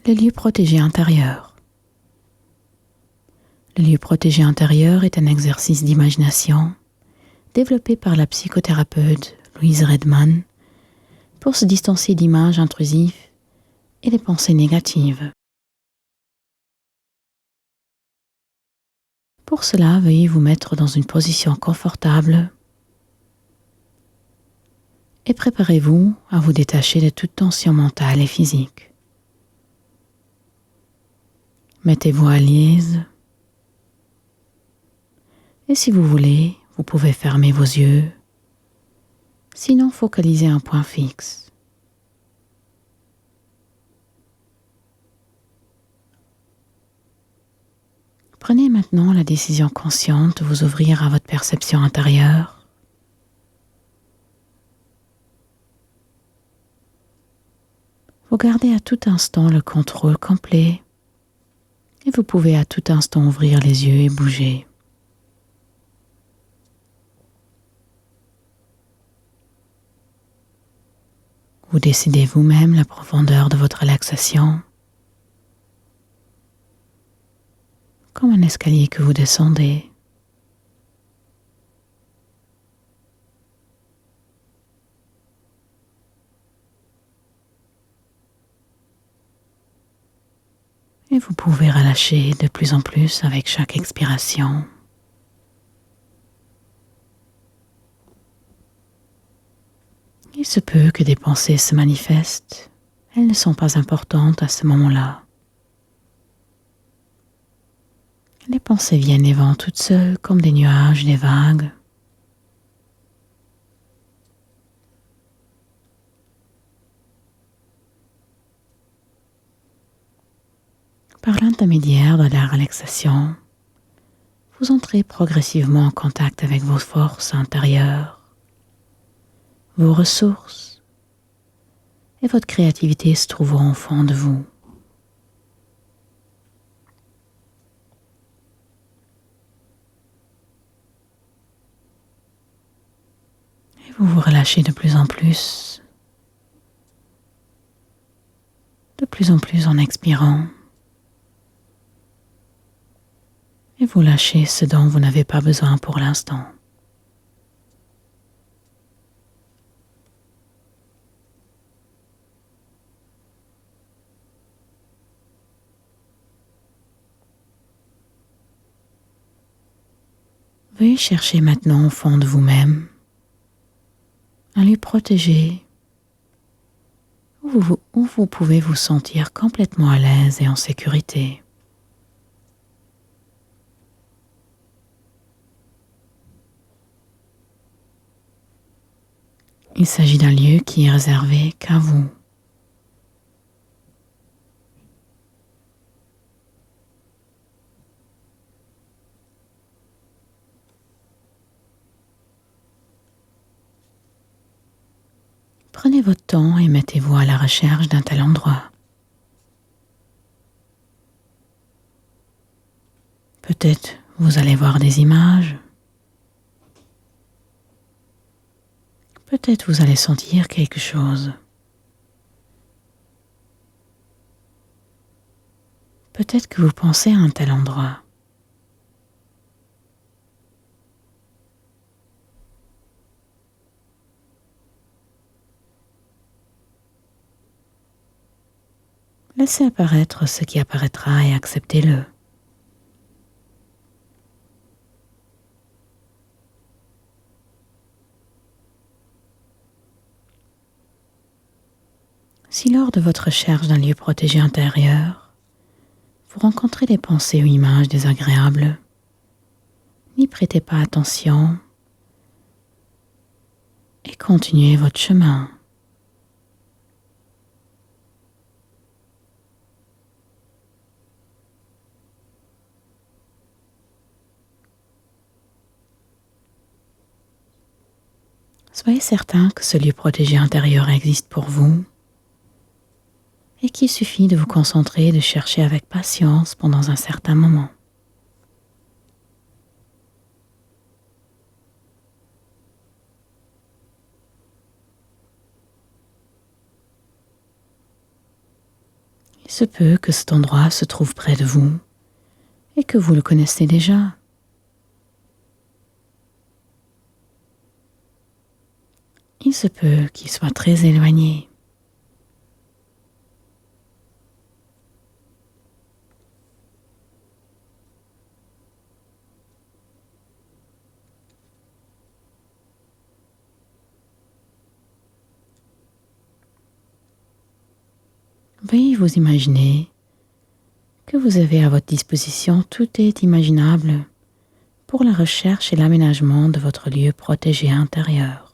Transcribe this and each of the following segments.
Le lieu protégé intérieur. Le lieu protégé intérieur est un exercice d'imagination développé par la psychothérapeute Louise Redman pour se distancer d'images intrusives et des pensées négatives. Pour cela, veuillez vous mettre dans une position confortable et préparez-vous à vous détacher de toute tension mentale et physique. Mettez-vous à l'aise et si vous voulez, vous pouvez fermer vos yeux, sinon focalisez un point fixe. Prenez maintenant la décision consciente de vous ouvrir à votre perception intérieure. Vous gardez à tout instant le contrôle complet et vous pouvez à tout instant ouvrir les yeux et bouger. Vous décidez vous-même la profondeur de votre relaxation, comme un escalier que vous descendez. Et vous pouvez relâcher de plus en plus avec chaque expiration. Il se peut que des pensées se manifestent. Elles ne sont pas importantes à ce moment-là. Les pensées viennent et vont toutes seules comme des nuages, des vagues. Par l'intermédiaire de la relaxation, vous entrez progressivement en contact avec vos forces intérieures, vos ressources et votre créativité se trouvant au fond de vous. Et vous vous relâchez de plus en plus en expirant. Et vous lâchez ce dont vous n'avez pas besoin pour l'instant. Veuillez chercher maintenant au fond de vous-même un lieu protégé où vous pouvez vous sentir complètement à l'aise et en sécurité. Il s'agit d'un lieu qui est réservé qu'à vous. Prenez votre temps et mettez-vous à la recherche d'un tel endroit. Peut-être vous allez voir des images. Peut-être vous allez sentir quelque chose. Peut-être que vous pensez à un tel endroit. Laissez apparaître ce qui apparaîtra et acceptez-le. Si lors de votre recherche d'un lieu protégé intérieur, vous rencontrez des pensées ou images désagréables, n'y prêtez pas attention et continuez votre chemin. Soyez certain que ce lieu protégé intérieur existe pour vous et qu'il suffit de vous concentrer et de chercher avec patience pendant un certain moment. Il se peut que cet endroit se trouve près de vous et que vous le connaissez déjà. Il se peut qu'il soit très éloigné. Veuillez vous imaginer que vous avez à votre disposition tout est imaginable pour la recherche et l'aménagement de votre lieu protégé intérieur.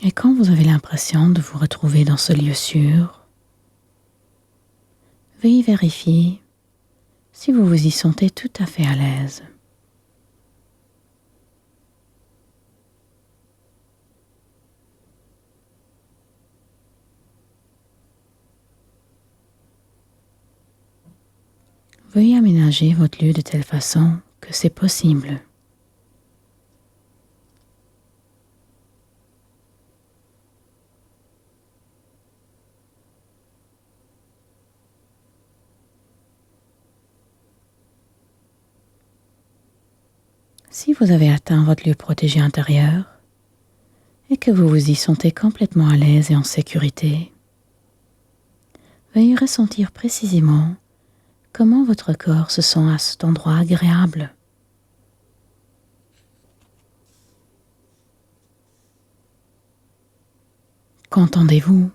Et quand vous avez l'impression de vous retrouver dans ce lieu sûr, veuillez vérifier si vous vous y sentez tout à fait à l'aise. Veuillez aménager votre lieu de telle façon que c'est possible. Si vous avez atteint votre lieu protégé intérieur et que vous vous y sentez complètement à l'aise et en sécurité, veuillez ressentir précisément comment votre corps se sent à cet endroit agréable. Qu'entendez-vous?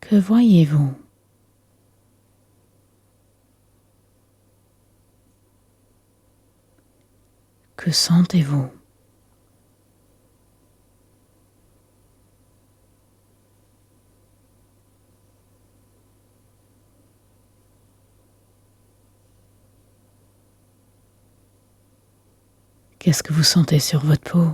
Que voyez-vous? Que sentez-vous? Qu'est-ce que vous sentez sur votre peau?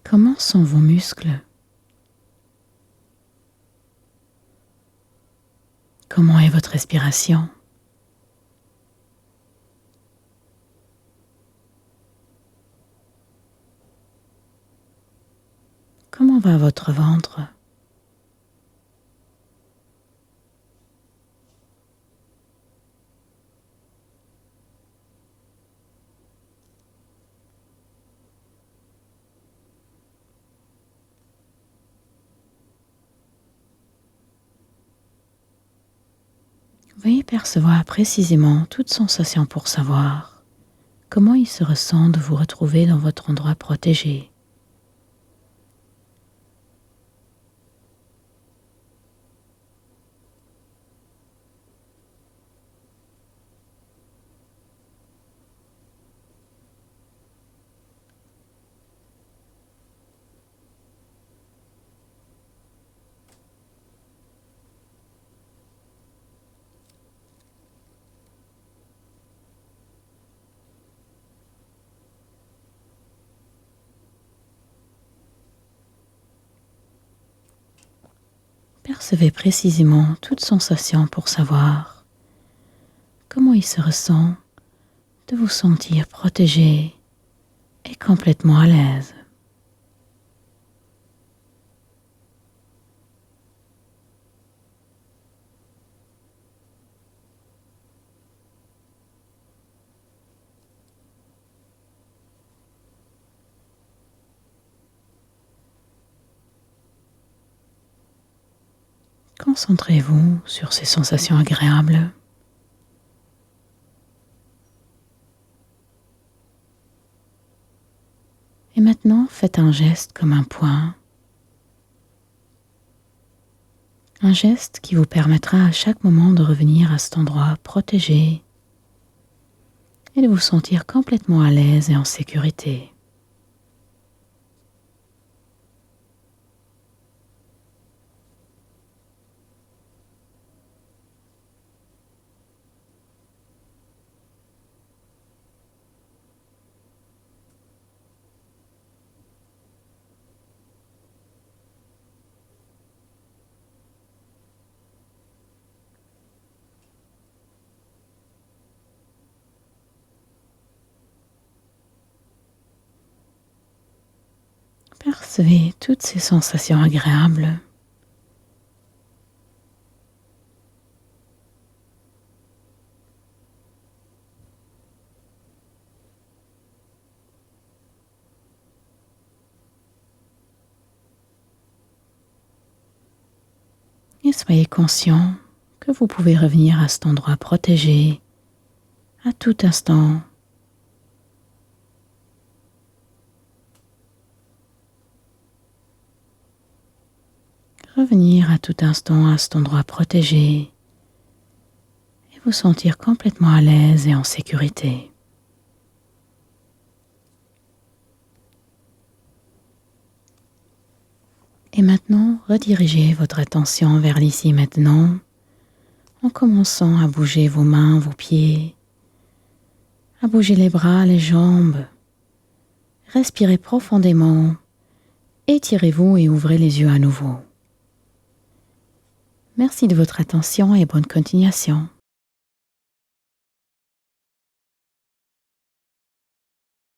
Comment sont vos muscles? Comment est votre respiration? Comment va votre ventre? Veuillez percevoir précisément toute sensation pour savoir comment il se ressent de vous retrouver dans votre endroit protégé. Percevez précisément toute sensation pour savoir comment il se ressent de vous sentir protégé et complètement à l'aise. Concentrez-vous sur ces sensations agréables. Et maintenant, faites un geste comme un point. Un geste qui vous permettra à chaque moment de revenir à cet endroit protégé et de vous sentir complètement à l'aise et en sécurité. Percevez toutes ces sensations agréables. Et soyez conscient que vous pouvez revenir à cet endroit protégé à tout instant. Revenir à tout instant à cet endroit protégé et vous sentir complètement à l'aise et en sécurité. Et maintenant, redirigez votre attention vers l'ici maintenant en commençant à bouger vos mains, vos pieds, à bouger les bras, les jambes. Respirez profondément, étirez-vous et ouvrez les yeux à nouveau. Merci de votre attention et bonne continuation.